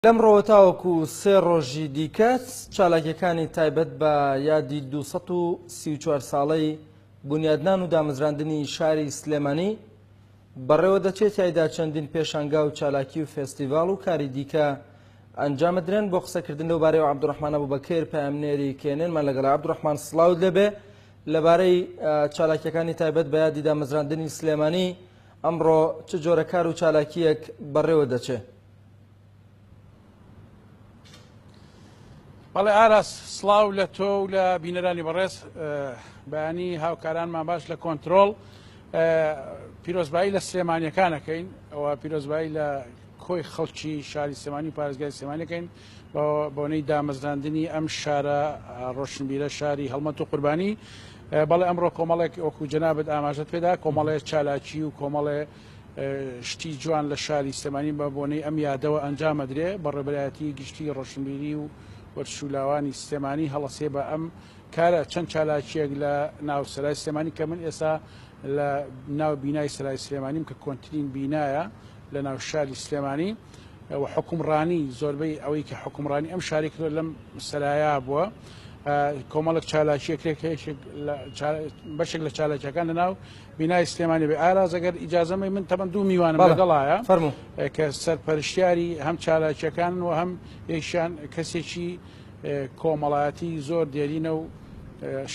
لەمڕۆوە تاوەکو سێ ڕۆژی دیکە چالاکیەکانی تایبەت بە یادی 234 ساڵەی بنیادنان و دامەزراندنی شاری سلێمانی بەڕێوە دەچێت یایدا چەندین پێشانگا و چالاکی و فێستیڤاڵ و کاری دیکە ئەنجامەدرێن. بۆ قسەکردن لەوبارەیەوە عەبدوڕەحمان ئەبوبەکر پامنێری کێنێنمان لەگەڵ. عەبدوڕەحمان سڵاوت لەبێ. لەبارەی چالاکیەکانی تایبەت بە یادی دامەزراندنی سلێمانی ئەمڕۆ چ جۆرە کار و چالاکیەک بەڕێوە دەچێت؟ بەڵێ ئاراس سڵاو لە تۆ و لە بینەرانی بەڕێز بەیانی هاوکارانمان باش لە کۆنتترۆل پیرۆزبایی لە سلێمانیەکانەکەین ئەوە پیرۆزبایی لە کۆی خەڵکی شاری سلێمانی پارێزگای سلێمانیەکەین بۆنەی دامەزراندنی ئەم شارە ڕۆشنبیرە شاری هەڵمەت و قوربانی. بەڵێ ئەمڕۆ کۆمەڵێک وەکو جەنابەت ئاماژەت پێدا کۆمەڵێ چالاکی و کۆمەڵێ شتی جوان لە شاری سلێمانی بە بۆنەی ئەم یادەوە ئەنجامەدرێ بە ڕێبەرایەتی گشتی ڕۆشنبیری و وەرشولاوانی سلێمانی هەڵەسێ بە ئەم کارە چەند چالاکیەک لە ناو سەرای سلێمانی کە من ئێستا لە ناو بینای سەرای سلێمانیم کە کۆنتترین بینایە لە ناو شاری سلێمانی و حکومڕانی زۆربەی ئەوەی کە حکومڕانی ئەم شاری کردو لەم سەرایە بووە. کۆمەڵک چالاکیەکرێک بەشێک لە چالاکیەکان لە ناو بینای سلێمانی بێ. ئاراز ئەگەر ئیجازەمەی من تەمەەن 2 میوانم لەگەڵایە کە سەرپەرشتیاری هەم چالاکیەکان و هەم یەکشان کەسێکی کۆمەڵایەتی زۆر دێرینە و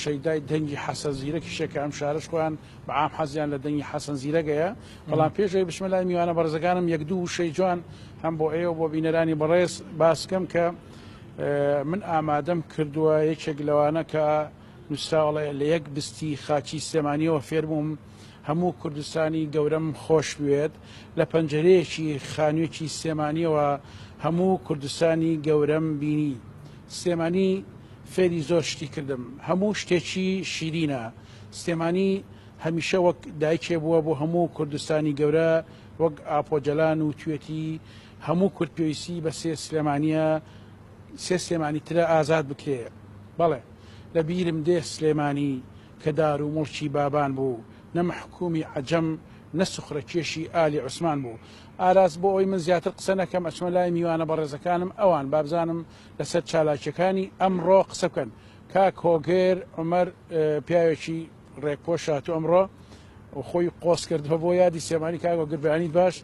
شەیدای دەنگی حەسەن زیرەکیشێکە ئەم شارش خۆیان بە عام حەزیان لە دەنگی حەسەن زیرەگەیە. بەڵام پێشەوەی بچمە لای میوانە بەڕێزەکانم یەک دوو شەی جوان هەم بۆ ئێوە بۆ بینەرانی بەڕێز باسکەم کە من ئامادەم کردووە یەکێک لەوانە کە نووسراوەڵێ لە یەک بستی خاچی سلێمانیەوە فێربووم هەموو کوردستانی گەورەم خۆش بوێت لە پەنجەرەیەکی خانوویەکی سلێمانیەوە هەموو کوردستانی گەورەم بینی. سلێمانی فێری زۆر شتی کردم، هەموو شتێکی شیرینە. سلێمانی هەمیشە وەک دایکێ بووە بۆ هەموو کوردستانی گەورە، وەک ئاپۆجەلان و توێتی هەموو کورد پێویستی بە سێ سلێمانیە سێ سلێمانی ترە ئازاد بکرێ. بەڵێ لە بیرم دێ سلێمانی کە دار و مڵکی بابان بوو، نەمەحکومی عەجەم نەسوخرە کێشی ئالی عوسمان بوو. ئاراس بۆ ئەوی من زیاتر قسە نەکەم ئەچمە لای میوانە بەڕێزەکانم ئەوان بابزانم لەسەر چالاکیەکانی ئەمڕۆ قسە بکەن. کاک هۆگێر عومەر پیاوێکی ڕێکپۆش هاتوو ئەمڕۆ خۆی قۆس کردەوە بۆ یادی سلێمانی. کاک هۆگر بەیانیت باش،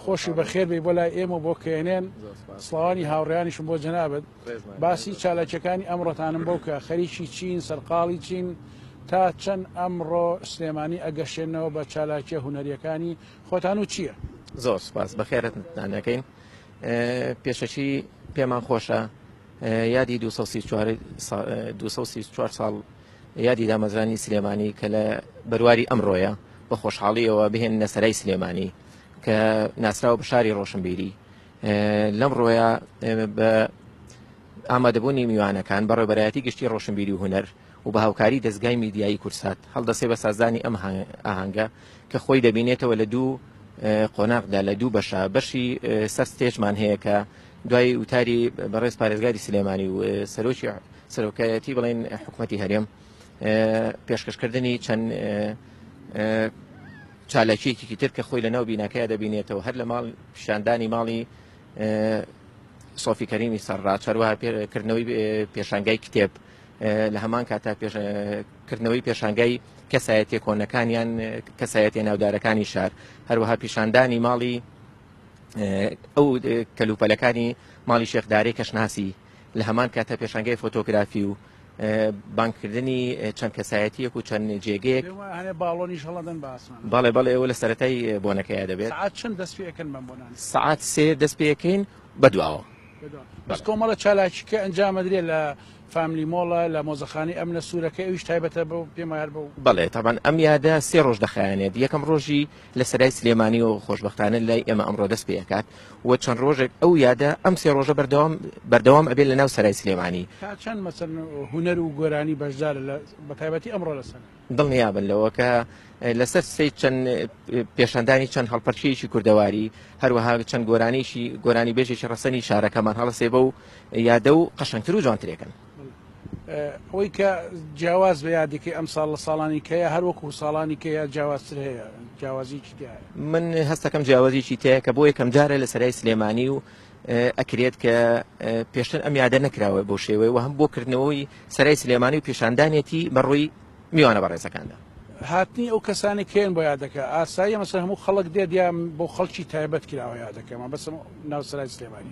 خۆش و بەخێر بێ بۆ لای ئێمە بۆ کێنێن. سڵاوانی هاوڕێیانیشم بۆ جەنابەت. باسی چالاکیەکانی ئەمڕۆتانم بەو کە خەریکی چین سەرقاڵی چین تا چەند ئەمڕۆ سلێمانی ئەگەشێنەوە بە چالاکیە هونەریەکانی خۆتان و چییە؟ زۆر سپاس بەخێرتانەکەین. پێشەچی پێمان خۆشە یادی 234 ساڵ یادی دامەزرانی سلێمانی کە لە بەرواری ئەمڕۆیە بە خۆشحاڵیەوە بهێنە سەرای سلێمانی کە ناسراوە بە شاری ڕۆشنبیری. لەم ڕۆیە بە ئامادەبوونی میوانەکان بە ڕێبەرایەتی گشتی ڕۆشنبیری و هونەر و بە هاوکاری دەستگای میدیایی کورسات هەڵدەسێ بە سازانی ئەم ئاهەنگە کە خۆی دەبینێتەوە لە دوو قۆناغدا لە دوو بەشە. بەشی سەر ستێجمان هەیە کە دوای وتاری بەڕێز پارێزگاری سلێمانی و سەرۆکایەتی بڵێن حکوومەتی هەرێم پێشکەشکردنی چەند چالاکیەکی تر کە خۆی لە ناو بیناکەیە دەبینێتەوە هەر لە ماڵ پیشاندانی ماڵی سۆفی کەریمی سەرڕاج هەروەها کردنەوەی پێشانگای کتێب لە هەمان کاتا کردنەوەی پێشانگای کەسایەتیە کۆنەکانیان کەسایەتیە ناودارەکانی شار هەروەها پیشاندانی ماڵی ئەو کەلوپەلەکانی ماڵی شێخدارەی کەشناسی لە هەمان کاتە پێشانگای فۆتۆگرافی و بانکردنی چەند کەسایەتیەک و چەند جێگەیەک باڵۆنیش هەڵەدەن باسمان. بەڵێ بەڵێ ئەوە لە سەرەتای بۆنەکەیە دەبێت. سعات چەند دەست پێەکەن بەم بۆنان؟ سعات 3 دەست پێەکەین بەدواوە. بەس کۆمەڵە چالاکیکە ئەنجامەدرێت لە فامیلی مۆڵە لە مۆزەخانی ئەم نە سوورەکە ئەویش تایبەتە بە پێمایار بە. بەڵێ تابان ئەم یادە 3 ڕۆژ دەخایەنێت. یەکەم ڕۆژی لە سەرای سلێمانی و خۆشبەختانە لای ئێمە ئەمڕۆ دەست پێکات و چەند ڕۆژێک ئەو یادە ئەم 3 ڕۆژە بەردەوام ئەبێت لە ناو سەرای سلێمانی. چەند مەسەن هونەر و گۆرانی بەشدارە بە تایبەتی ئەمڕۆ لەسەر دڵنیابن لەوە کە لەسەر سەی چەند پێشاندانی چەند هەڵپەرچەیەکی کوردەواری هەروەها چەند گۆرانی بێژێکی ڕەسەنی شارەکەمان هەڵەسێ بە و یادە و قەشەنگتر و جوانترێکن. ئەوەی کە جیاواز بە یادێکی ئەم ساڵ لە ساڵانی کەیە هەروەکو ساڵانی کەیە جیاوازتر هەیە جیاوازیکی تایە من هەستەکەم جیاوازیی تەیە کە بۆ یەکەم جارە لە سەرای سلێمانی و ئەکرێت کە پێشتر ئەم یادە نەکراوە بۆ شێوەیە و هەم بۆ کردنەوەی سەرای سلێمانی و پیشاندانێتی بەڕووی میوانە بەڕێزەکاندا هاتنی ئەو کەسانی کێن بۆ یادەکە ئاسایی مەسەر هەموو خەڵک دێدیان بۆ خەڵکی تایبەت کراوە یادەکەمان بەسم ناو سەرای سلێمانی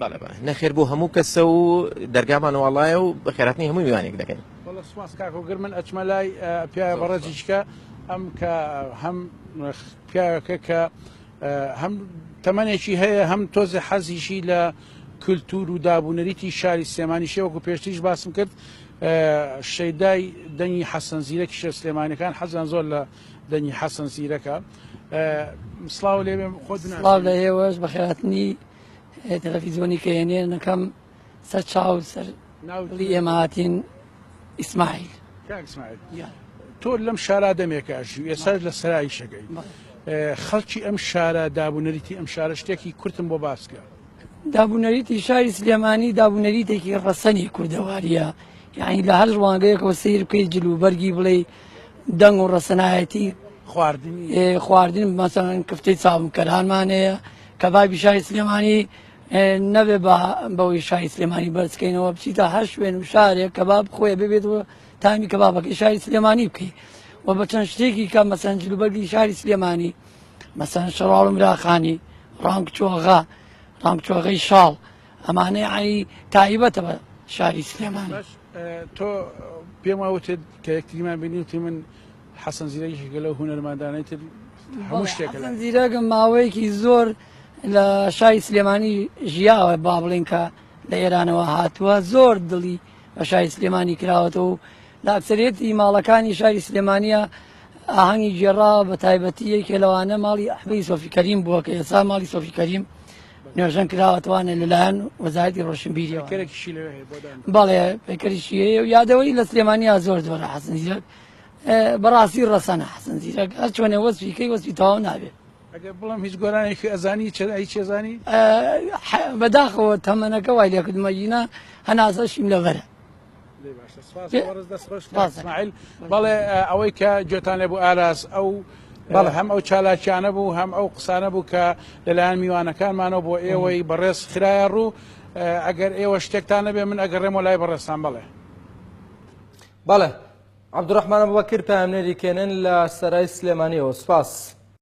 نەخێر بۆ هەموو کەسە و دەرگامانەوەڵایە و بە خێراتنی هەمووی میوانێک دەکەین وەڵە سوپاس کاکۆگر من ئەچمە لای پیاوە بەڕێزیچکە ئەم کە هەم پیاوەکە کە هەم تەمەنێکی هەیە هەم تۆزە حەزیشی لە کولتور و دابوونەریتی شاری سلێمانی شێوەکو پێشتیش باسم کرد شەیدای دەنگی حەسەن زیرەکی شێر سلێمانیەکان حەزیان زۆر لە دەنگی حەسەن زیرەکە سڵاو لێ بێم خۆ سڵاو لە ئێوەش بە خێراتنی تەلەڤیزیۆنی کە هێنێنەکەم سەر چاو سەر دڵی ئێمە هاتین ئیسماعیل تۆ لەم شارە دەمێکاشی ئێستا لە سەرایی شەکەی خەڵکی ئەم شارە دابوونەریتی ئەم شارە شتێکی کورتم بۆ باسکە دابوونەریتی شاری سلێمانی دابوونەریتێکی ڕەسەنی کوردەواریە یعنی لە هەر ڕوانگەیەکەوە سیر بکەیت جلوبەرگی بڵێ دەنگ و ڕەسەنایەتی خواردن مەسەڵەن کفتەی چاومکەرانمان هەیە کەبابی شاری سلێمانی نەبێ بەوەی شاری سلێمانی بەرزکەینەوە بچیتە هەر شوێن و شارێک کەباب خۆی ببێتەوە تامی کەبابەکەی شاری سلێمانی بکەیت و بە چەند شتێکی کە مەسەن جلوبەرگی شاری سلێمانی مەسەن شەڕاڵ و مراخانی ڕانگچۆغا ڕانگچۆغەی شاڵ ئەمانەی عینی تایبەتە بە شاری سلێمانی تۆ پێم وتت کە یەکتریمان بینی وتی من حەسەن زیرەکی گەلە هونەرمەندانەی تر هەموو شتێک حەسەن زیرەکم ماوەیەکی زۆر لە شاری سلێمانی ژیاوە با بڵێن کە لە ئێرانەوە هاتووە زۆر دڵی بە شاری سلێمانی کراوەتەوە و لە ئەکسەرێتی ماڵەکانی شاری سلێمانیە ئاهەنگی گێڕا بە تایبەتی یەکێ لەوانە ماڵی ئەحمەدی سۆفی کەریم بووە کە ئێستا ماڵی سۆفی کەریم نوێژەن کراوەتوانە لەلایەن وەزارەتی ڕۆشنبیریەوە بەڵێ پێکەریشی هەیە و یادەوەی لە سلێمانیا زۆر زۆرە حەسەن زیرەک بەڕاستی ڕەسەنە حەسەن زیرەک هەر چۆنێ وەسفیکەی وەسفی تەواو نابێت ئەگەر بڵم هیچ گۆرانێکی ئەزانی چەی چێزانی بەداخەوە تەمەنەکە وای لێ کردمەجینا هەناسەشیم لەبەرە بەڵێ ئەوەی کە گوێتان لێ بوو ئاراس ئەو هەم ئەو چالاکیانە بوو هەم ئەو قسانە بوو کە لەلایەن میوانەکانمانەوە بۆ ئێوەی بەڕێز خراە ڕوو ئەگەر ئێوە شتێکتان نەبێ من ئەگەڕێمەوە لای بەڕێستان بەڵێ عەبدوڕەحمان ئەبوبەکر پامنێری کێنن لە سەرای سلێمانیەوە سوپاس